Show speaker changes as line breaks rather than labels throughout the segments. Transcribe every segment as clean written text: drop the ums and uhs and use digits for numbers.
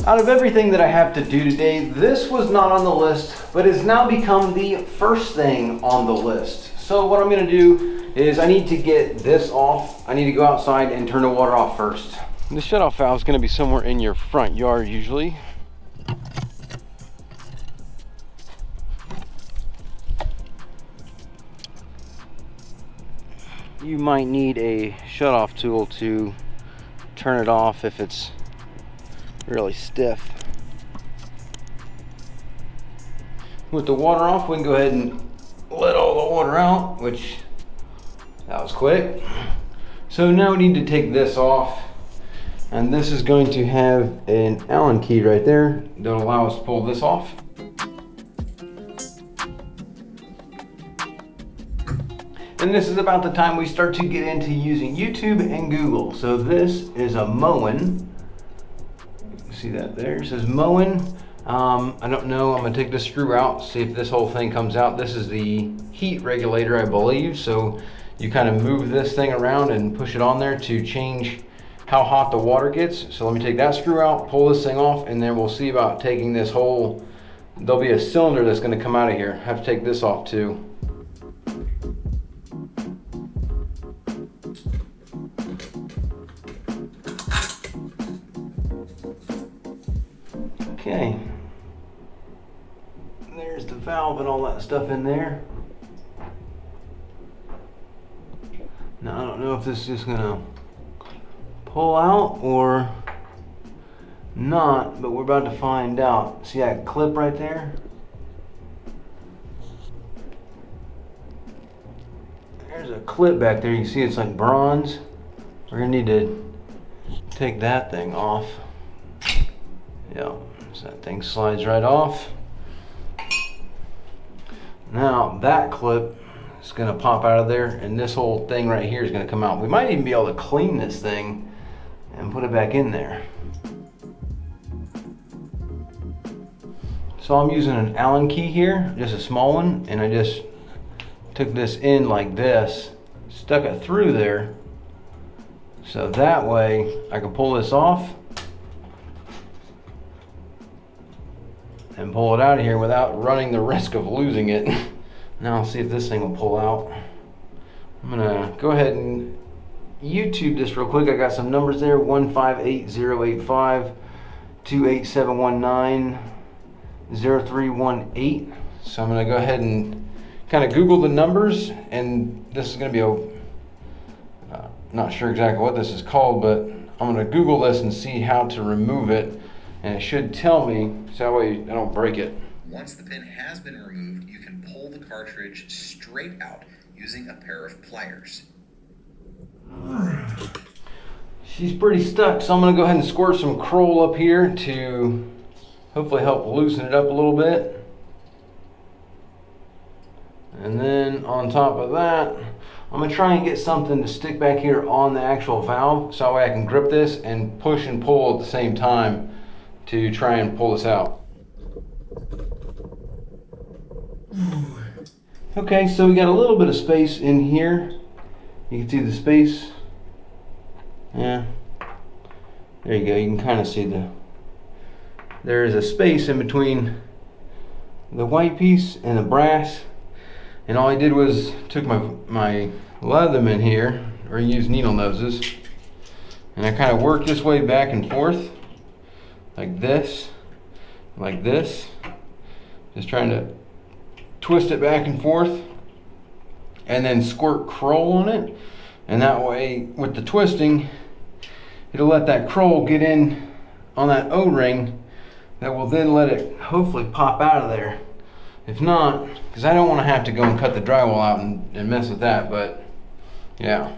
Out of everything that I have to do today, this was not on the list, but has now become the first thing on the list. So what I'm gonna do is I need to get this off. I need to go outside and turn the water off first. The shutoff valve is gonna be somewhere in your front yard usually. You might need a shutoff tool to turn it off if it's really stiff. With the water off, we can go ahead and let all the water out, which that was quick. So now we need to take this off, and this is going to have an Allen key right there that'll allow us to pull this off. And this is about the time we start to get into using YouTube and Google. So this is a Moen. See that there? It says Moen. I don't know. I'm gonna take this screw out, see if this whole thing comes out. This is the heat regulator, I believe. So you kind of move this thing around and push it on there to change how hot the water gets. So let me take that screw out, pull this thing off, and then we'll see about taking this whole, there'll be a cylinder that's gonna come out of here. I have to take this off too. Okay, there's the valve and all that stuff in there. Now I don't know if this is just gonna pull out or not, but we're about to find out. See that clip right there? There's a clip back there. You can see it's like bronze. We're gonna need to take that thing off. Yep. So that thing slides right off. Now that clip is going to pop out of there, and this whole thing right here is going to come out. We might even be able to clean this thing and put it back in there. So I'm using an Allen key here, just a small one, and I just took this in like this, stuck it through there, so that way I can pull this off and pull it out of here without running the risk of losing it. Now I'll see if this thing will pull out. I'm gonna go ahead and YouTube this real quick. I got some numbers there, 158085 28719 0318. So I'm gonna go ahead and kind of Google the numbers, and this is gonna be not sure exactly what this is called, but I'm gonna Google this and see how to remove it. And it should tell me, so that way I don't break it.
Once the pin has been removed, you can pull the cartridge straight out using a pair of pliers.
She's pretty stuck, so I'm gonna go ahead and squirt some Kroll up here to hopefully help loosen it up a little bit. And then on top of that, I'm gonna try and get something to stick back here on the actual valve, so that way I can grip this and push and pull at the same time to try and pull this out. Okay, so we got a little bit of space in here. You can see the space. Yeah, there you go. You can kind of see there is a space in between the white piece and the brass. And all I did was took my Leatherman here, or used needle noses, and I kind of worked this way back and forth. Like this, just trying to twist it back and forth, and then squirt Kroll on it, and that way with the twisting it'll let that Kroll get in on that O-ring that will then let it hopefully pop out of there. If not, because I don't want to have to go and cut the drywall out and mess with that, but yeah.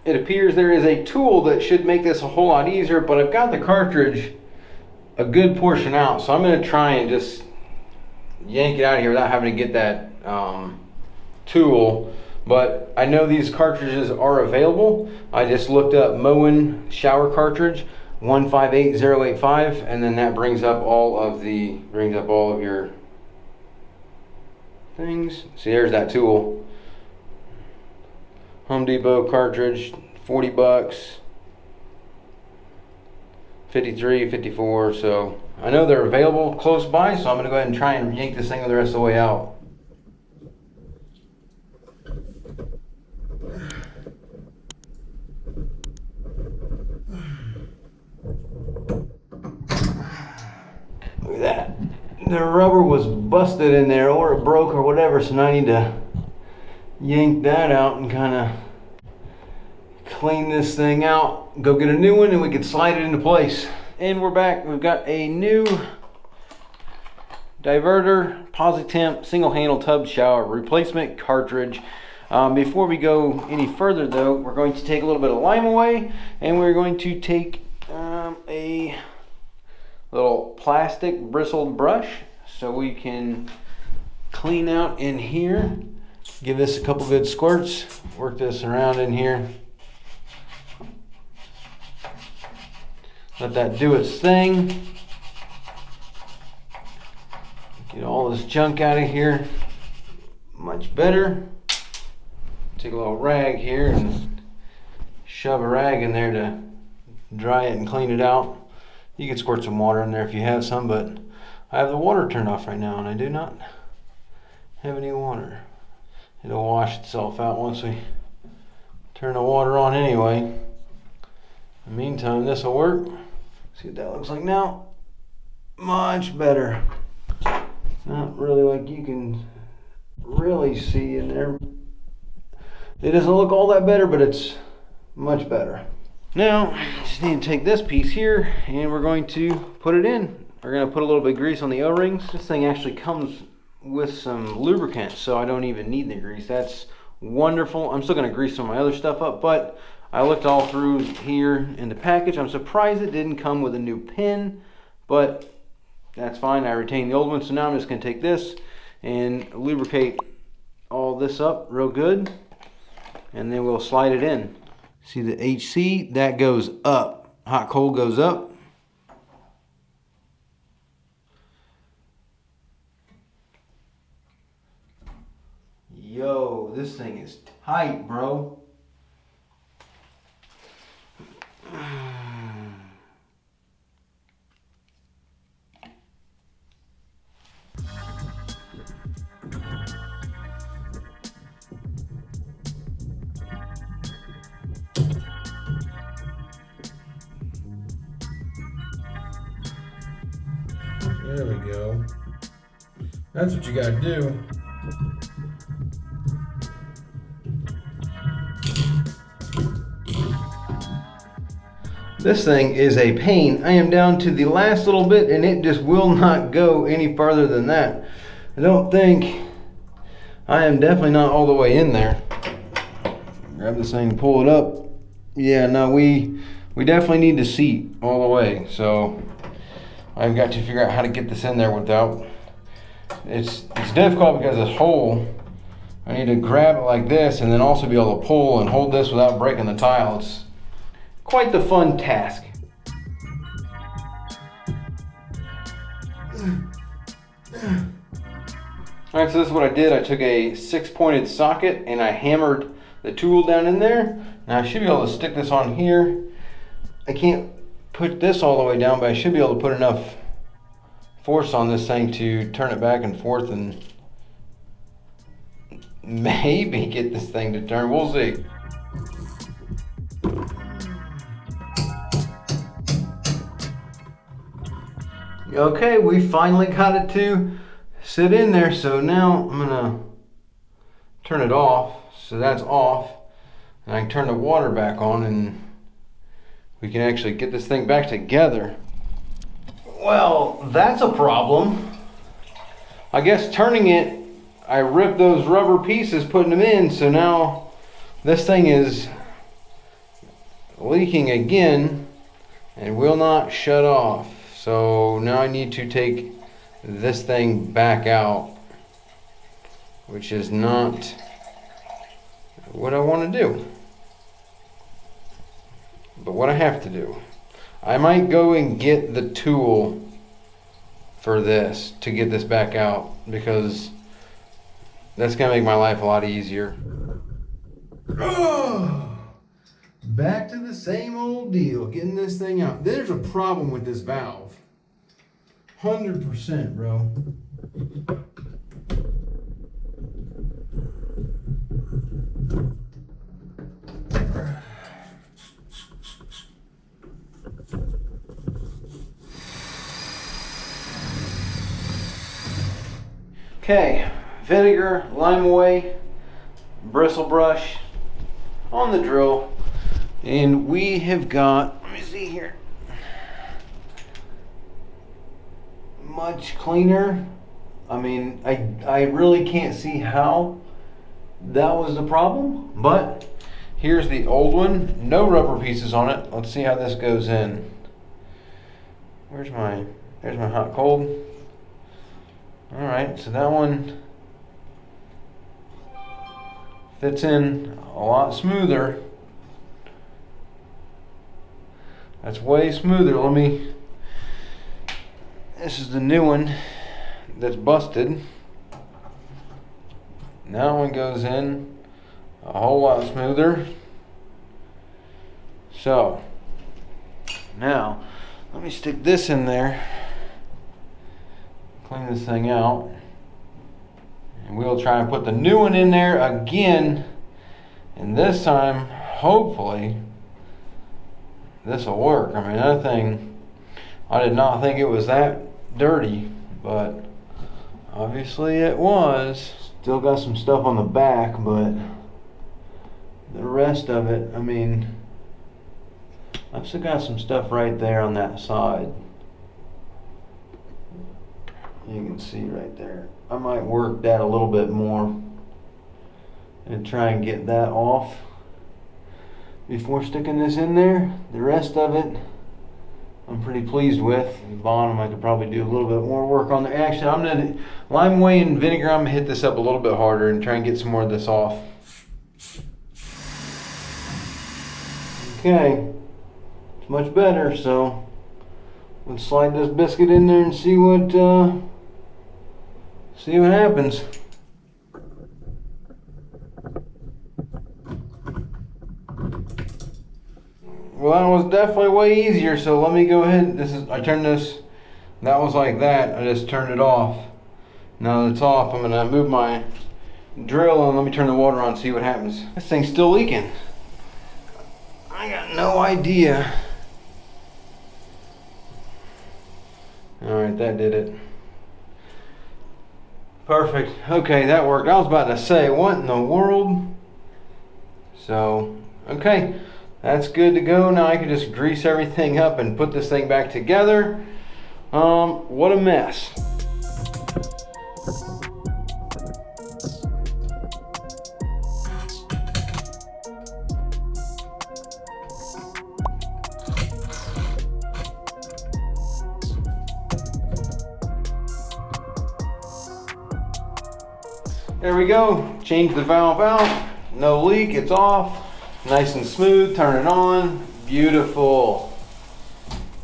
It appears there is a tool that should make this a whole lot easier, but I've got the cartridge a good portion out, so I'm going to try and just yank it out of here without having to get that tool. But I know these cartridges are available. I just looked up Moen shower cartridge 158085, and then that brings up all of your things. See, there's that tool. Home Depot cartridge, 40 bucks. 53, 54, so I know they're available close by, so I'm gonna go ahead and try and yank this thing the rest of the way out. Look at that. The rubber was busted in there, or it broke or whatever, so now I need to yank that out and kind of clean this thing out, go get a new one, and we can slide it into place. And we're back. We've got a new diverter Positemp single handle tub shower replacement cartridge. Before we go any further though, we're going to take a little bit of lime away, and we're going to take a little plastic bristled brush so we can clean out in here. Give this a couple good squirts, work this around in here. Let that do its thing. Get all this junk out of here much better. Take a little rag here and shove a rag in there to dry it and clean it out. You can squirt some water in there if you have some, but I have the water turned off right now and I do not have any water. It'll wash itself out once we turn the water on anyway. In the meantime, this will work. See what that looks like now. Much better. Not really like you can really see in there. It doesn't look all that better, but it's much better. Now, just need to take this piece here and we're going to put it in. We're going to put a little bit of grease on the O-rings. This thing actually comes with some lubricant, so I don't even need the grease. That's wonderful. I'm still going to grease some of my other stuff up, but I looked all through here in the package. I'm surprised it didn't come with a new pin, but that's fine. I retained the old one, so now I'm just going to take this and lubricate all this up real good, and then we'll slide it in. See the HC? That goes up. Hot cold goes up. Yo, this thing is tight, bro. There we go. That's what you gotta do. This thing is a pain. I am down to the last little bit and it just will not go any farther than that. I don't think, I am definitely not all the way in there. Grab this thing, pull it up. Yeah, no, we definitely need to seat all the way. So I've got to figure out how to get this in there without, it's difficult because this hole, I need to grab it like this and then also be able to pull and hold this without breaking the tile. It's quite the fun task. Alright, so this is what I did. I took a 6-pointed socket and I hammered the tool down in there. Now I should be able to stick this on here. I can't put this all the way down, but I should be able to put enough force on this thing to turn it back and forth and maybe get this thing to turn. We'll see. Okay, we finally got it to sit in there, so now I'm gonna turn it off. So that's off, and I can turn the water back on and we can actually get this thing back together. Well, that's a problem. I guess turning it, I ripped those rubber pieces putting them in, so now this thing is leaking again and will not shut off. So now I need to take this thing back out, which is not what I want to do. But what I have to do, I might go and get the tool for this to get this back out, because that's gonna make my life a lot easier. Oh, back to the same old deal, getting this thing out. There's a problem with this valve. 100%, bro. Okay, vinegar, lime away, bristle brush on the drill, and we have got, let me see here, much cleaner. I mean, I really can't see how that was the problem, but here's the old one, no rubber pieces on it. Let's see how this goes in. There's my hot cold. All right, so that one fits in a lot smoother. That's way smoother. This is the new one that's busted. That one goes in a whole lot smoother. So now let me stick this in there, clean this thing out, and we'll try and put the new one in there again, and this time hopefully this will work. I mean, that thing, I did not think it was that dirty, but obviously it was. Still got some stuff on the back, but the rest of it, I mean, I've still got some stuff right there on that side. You can see right there. I might work that a little bit more and try and get that off before sticking this in there. The rest of it I'm pretty pleased with. The bottom I could probably do a little bit more work on there. Actually, I'm gonna lime away and vinegar. I'm gonna hit this up a little bit harder and try and get some more of this off. Okay, it's much better. So let's slide this biscuit in there and see what happens. Well, that was definitely way easier, so let me go ahead. I turned this, that was like that. I just turned it off. Now that it's off, I'm gonna move my drill and let me turn the water on and see what happens. This thing's still leaking. I got no idea. Alright, that did it. Perfect. Okay, that worked. I was about to say, what in the world? So, okay. That's good to go. Now I can just grease everything up and put this thing back together. What a mess. There we go. Change the valve out. No leak. It's off. Nice and smooth. Turn it on. Beautiful.